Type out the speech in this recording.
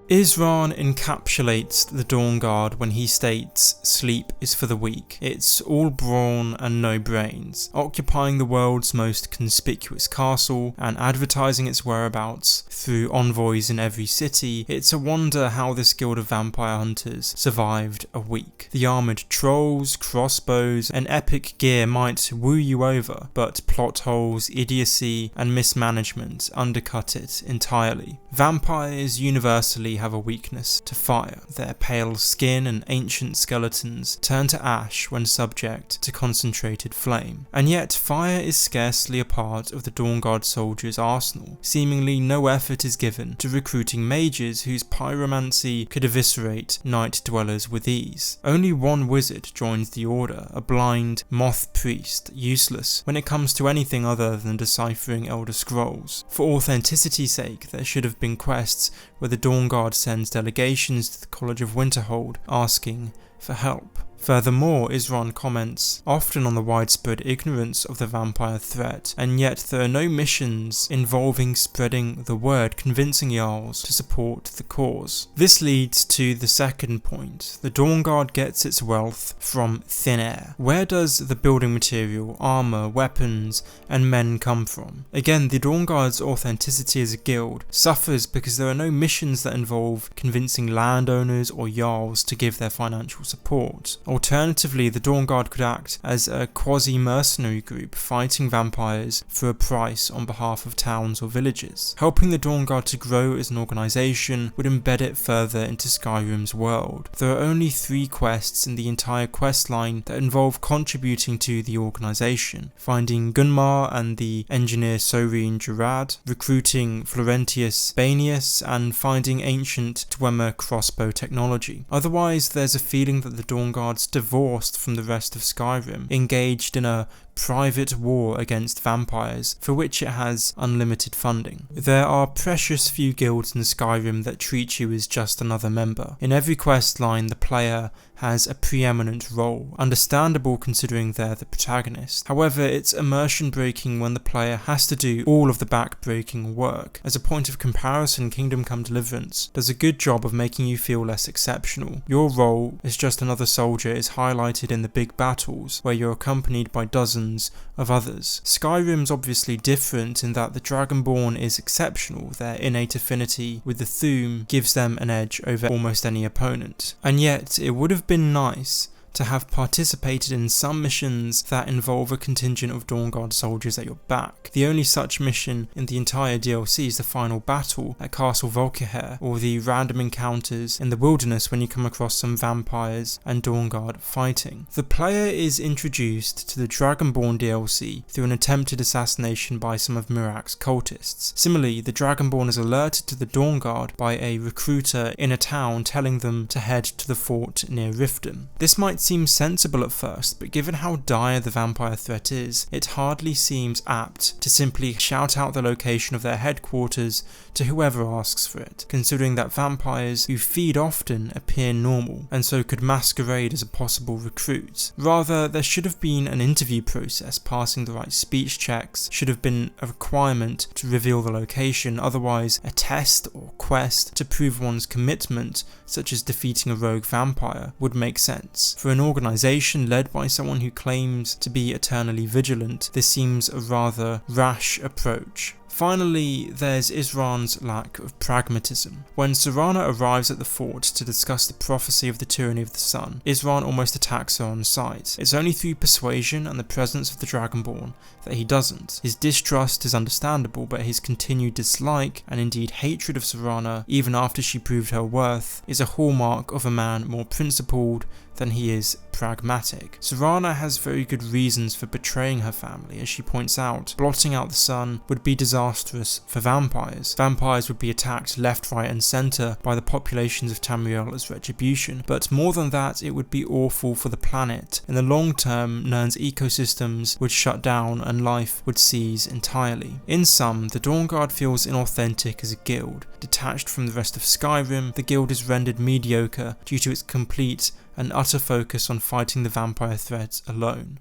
Isran encapsulates the Dawnguard when he states, "Sleep is for the weak. It's all brawn and no brains," occupying the world's most conspicuous castle and advertising its whereabouts through envoys in every city. It's a wonder how this guild of vampire hunters survived a week. The armoured trolls, crossbows, and epic gear might woo you over, but plot holes, idiocy, and mismanagement undercut it entirely. Vampires universally have a weakness to fire. Their pale skin and ancient skeletons turn to ash when subject to concentrated flame. And yet fire is scarcely a part of the Dawnguard soldiers' arsenal. Seemingly no effort is given to recruiting mages whose pyromancy could eviscerate night dwellers with ease. Only one wizard joins the order, a blind moth priest, useless when it comes to anything other than deciphering Elder Scrolls. For authenticity's sake, there should have been quests where the Dawnguard sends delegations to the College of Winterhold asking for help. Furthermore, Isran comments often on the widespread ignorance of the vampire threat, and yet there are no missions involving spreading the word, convincing Jarls to support the cause. This leads to the second point. The Dawnguard gets its wealth from thin air. Where does the building material, armour, weapons, and men come from? Again, the Dawnguard's authenticity as a guild suffers because there are no missions that involve convincing landowners or Jarls to give their financial support. Alternatively, the Dawnguard could act as a quasi-mercenary group fighting vampires for a price on behalf of towns or villages. Helping the Dawnguard to grow as an organisation would embed it further into Skyrim's world. There are only 3 quests in the entire quest line that involve contributing to the organisation: finding Gunmar and the engineer Soreen Gerard, recruiting Florentius Banius, and finding ancient Dwemer crossbow technology. Otherwise, there's a feeling that the Dawnguard divorced from the rest of Skyrim, engaged in a private war against vampires for which it has unlimited funding. There are precious few guilds in Skyrim that treat you as just another member. In every quest line, the player has a preeminent role, understandable considering they're the protagonist. However, it's immersion breaking when the player has to do all of the back-breaking work. As a point of comparison, Kingdom Come Deliverance does a good job of making you feel less exceptional. Your role as just another soldier is highlighted in the big battles, where you're accompanied by dozens of others. Skyrim's obviously different in that the Dragonborn is exceptional. Their innate affinity with the Thu'um gives them an edge over almost any opponent. And yet, it would have been nice to have participated in some missions that involve a contingent of Dawnguard soldiers at your back. The only such mission in the entire DLC is the final battle at Castle Volkihar, or the random encounters in the wilderness when you come across some vampires and Dawnguard fighting. The player is introduced to the Dragonborn DLC through an attempted assassination by some of Mirak's cultists. Similarly, the Dragonborn is alerted to the Dawnguard by a recruiter in a town telling them to head to the fort near Riften. This might seem sensible at first, but given how dire the vampire threat is, it hardly seems apt to simply shout out the location of their headquarters to whoever asks for it, considering that vampires who feed often appear normal, and so could masquerade as a possible recruit. Rather, there should have been an interview process. Passing the right speech checks should have been a requirement to reveal the location, otherwise a test or quest to prove one's commitment, such as defeating a rogue vampire, would make sense. For an organisation led by someone who claims to be eternally vigilant, this seems a rather rash approach. Finally, there's Isran's lack of pragmatism. When Serana arrives at the fort to discuss the prophecy of the tyranny of the sun, Isran almost attacks her on sight. It's only through persuasion and the presence of the Dragonborn that he doesn't. His distrust is understandable, but his continued dislike, and indeed hatred of Serana, even after she proved her worth, is a hallmark of a man more principled than he is pragmatic. Serana has very good reasons for betraying her family. As she points out, blotting out the sun would be disastrous for vampires. Vampires would be attacked left, right and centre by the populations of Tamriel as retribution, but more than that, it would be awful for the planet. In the long term, Nirn's ecosystems would shut down and life would cease entirely. In sum, the Dawnguard feels inauthentic as a guild. Detached from the rest of Skyrim, the guild is rendered mediocre due to its complete and utter focus on fighting the vampire threat alone.